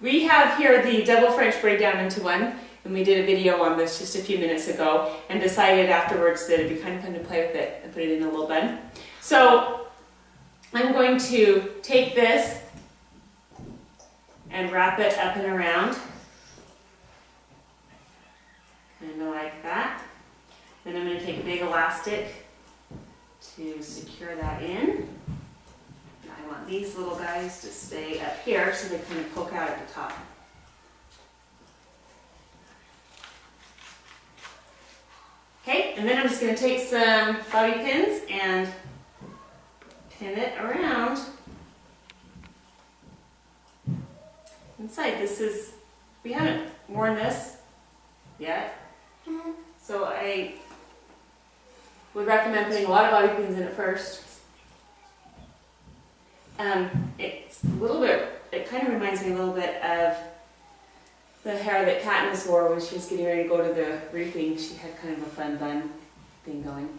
We have here the double French braid down into one, and we did a video on this just a few minutes ago and decided afterwards that it'd be kind of fun to play with it and put it in a little bun. So I'm going to take this and wrap it up and around, kind of like that. Then I'm going to take a big elastic to secure that in. I want these little guys to stay up here so they kind of poke out at the top. Okay, and then I'm just going to take some bobby pins and pin it around inside. We haven't worn this yet, so I would recommend putting a lot of bobby pins in it first. It's a little bit, it kind of reminds me a little bit of the hair that Katniss wore when she was getting ready to go to the briefing. She had kind of a fun bun thing going.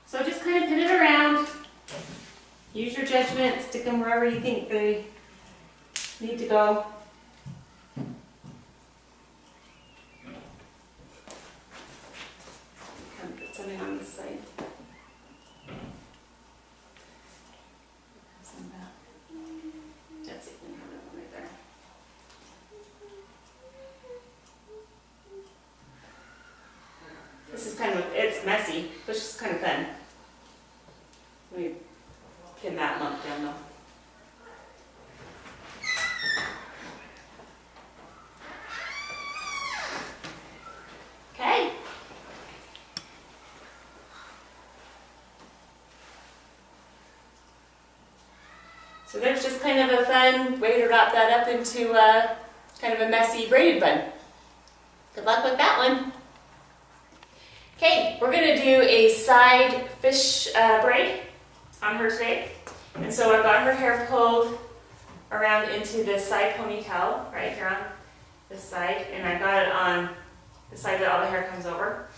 So just kind of pin it around. Use your judgment, stick them wherever you think they need to go. Kind of put something on this side. That's it, we have it right there. This is kind of, it's messy, but it's just kind of fun. Let me pin that lump down though. Okay. So there's just kind of a fun way to wrap that up into kind of a messy braided bun. Good luck with that one. Okay, we're going to do a side fish braid on her today. And so I've got her hair pulled around into this side ponytail right here on this side. And I got it on the side that all the hair comes over.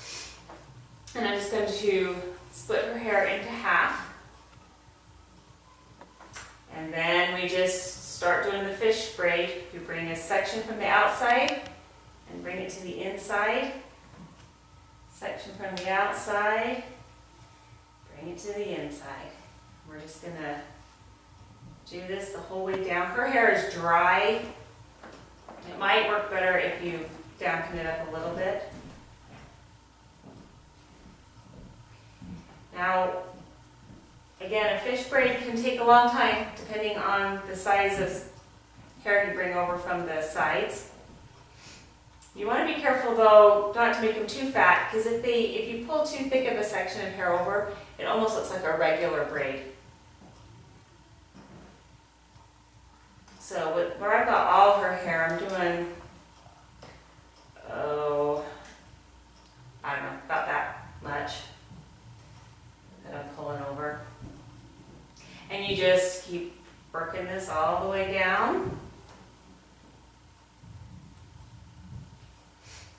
And I'm just going to split her hair into half. And then we just start doing the fish braid. You bring a section from the outside and bring it to the inside. Section from the outside, bring it to the inside. We're just going to do this the whole way down. Her hair is dry. It might work better if you dampen it up a little bit. Now, again, a fish braid can take a long time depending on the size of hair you bring over from the sides. You want to be careful though not to make them too fat, because if you pull too thick of a section of hair over, it almost looks like a regular braid. So where I've got all her hair, I'm doing, I don't know, about that much that I'm pulling over. And you just keep working this all the way down.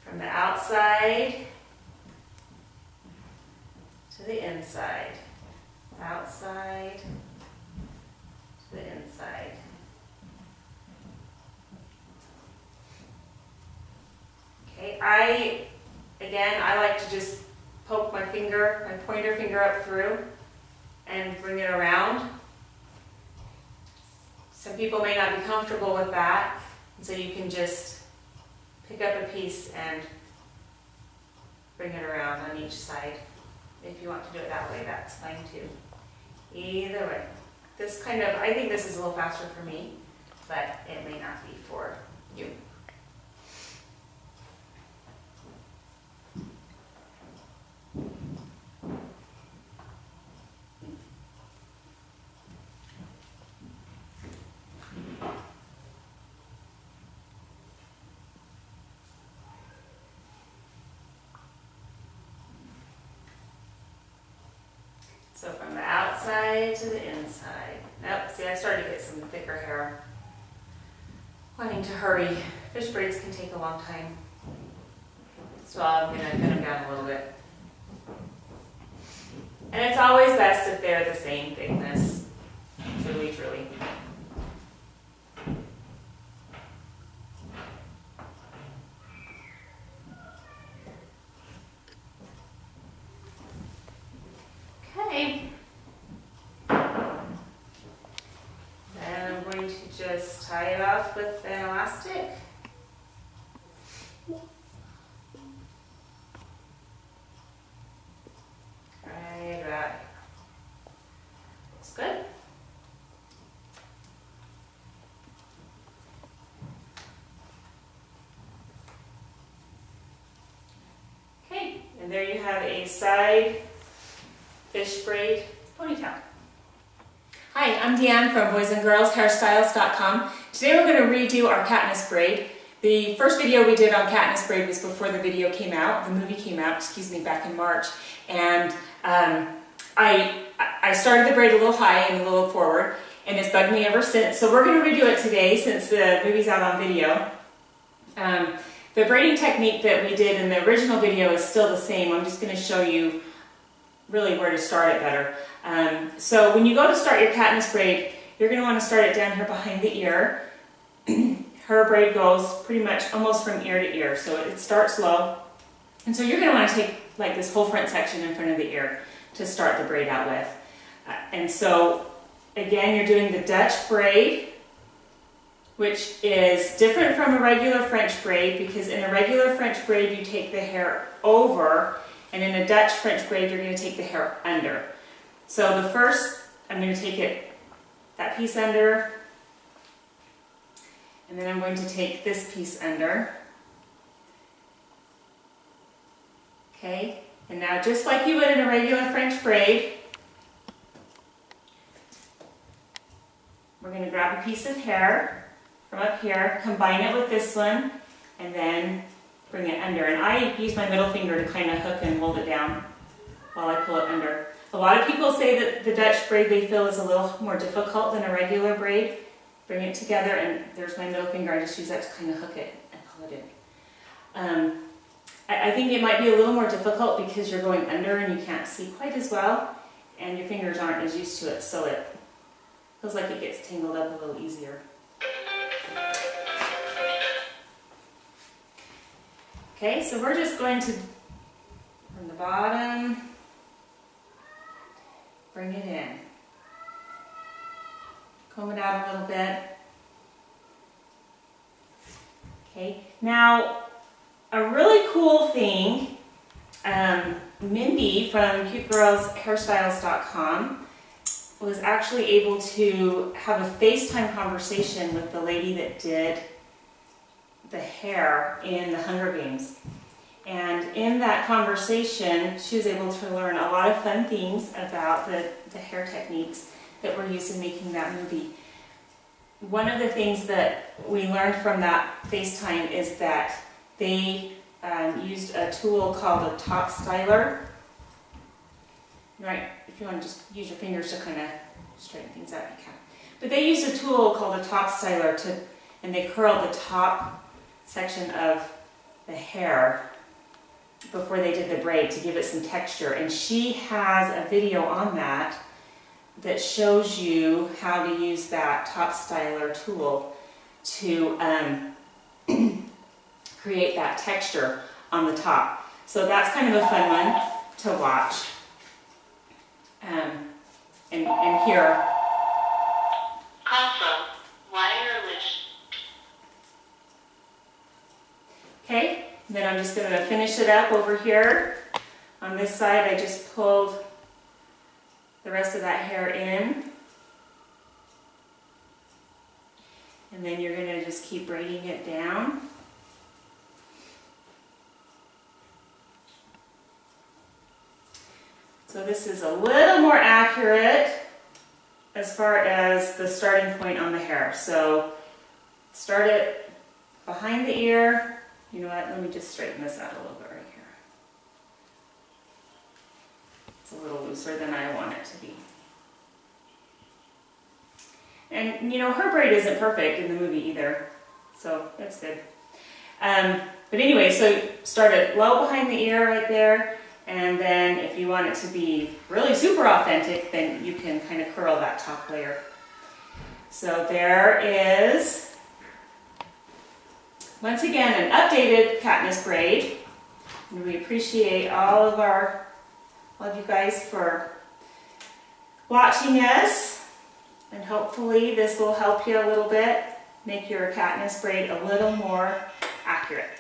From the outside to the inside. Outside to the inside. Okay, I like to just poke my pointer finger up through and bring it around. Some people may not be comfortable with that, and so you can just pick up a piece and bring it around on each side. If you want to do it that way, that's fine too. Either way. I think this is a little faster for me, but it may not be for you. So from the outside to the inside. Nope, see, I started to get some thicker hair. Wanting to hurry. Fish braids can take a long time. So I'm going to pin them down a little bit. And it's always best if they're the same thickness. Truly, truly. just tie it off with an elastic. Right about it. Looks good. Okay, and there you have a side fish braid ponytail. Hi, I'm Deanne from boysandgirlshairstyles.com. Today we're going to redo our Katniss braid. The first video we did on Katniss braid was before the video came out, the movie came out, excuse me, back in March. And I started the braid a little high and a little forward, and it's bugged me ever since. So we're going to redo it today since the movie's out on video. The braiding technique that we did in the original video is still the same. I'm just going to show you really where to start it better. So when you go to start your Katniss braid, you're going to want to start it down here behind the ear. Her braid goes pretty much almost from ear to ear, so it starts low. And so you're going to want to take like this whole front section in front of the ear to start the braid out with. And so again, you're doing the Dutch braid, which is different from a regular French braid, because in a regular French braid you take the hair over, and in a Dutch French braid you're going to take the hair under. So the first, I'm going to take that piece under, and then I'm going to take this piece under. Okay, and now just like you would in a regular French braid, we're going to grab a piece of hair from up here, combine it with this one, and then bring it under. And I use my middle finger to kind of hook and hold it down while I pull it under. A lot of people say that the Dutch braid they feel is a little more difficult than a regular braid. Bring it together, and there's my middle finger. I just use that to kind of hook it and pull it in. I think it might be a little more difficult because you're going under and you can't see quite as well, and your fingers aren't as used to it, so it feels like it gets tangled up a little easier. Okay, so we're just going to, from the bottom, bring it in. Comb it out a little bit. Okay, now a really cool thing, Mindy from CuteGirlsHairstyles.com was actually able to have a FaceTime conversation with the lady that did the hair in the Hunger Games. And in that conversation, she was able to learn a lot of fun things about the hair techniques that were used in making that movie. One of the things that we learned from that FaceTime is that they used a tool called a top styler. Right, if you want to just use your fingers to kind of straighten things out, you can. But they used a tool called a top styler and they curled the top section of the hair before they did the braid to give it some texture. And she has a video on that shows you how to use that top styler tool to create that texture on the top. So that's kind of a fun one to watch and hear. Also, wireless. Okay, then I'm just going to finish it up over here. On this side, I just pulled the rest of that hair in. And then you're going to just keep braiding it down. So this is a little more accurate as far as the starting point on the hair. So start it behind the ear. You know what, let me just straighten this out a little bit right here. It's a little looser than I want it to be. And you know, her braid isn't perfect in the movie either, so that's good. But anyway, so start it low behind the ear right there, and then if you want it to be really super authentic, then you can kind of curl that top layer. So there is, once again, an updated Katniss braid. And we appreciate all of you guys for watching us, and hopefully this will help you a little bit make your Katniss braid a little more accurate.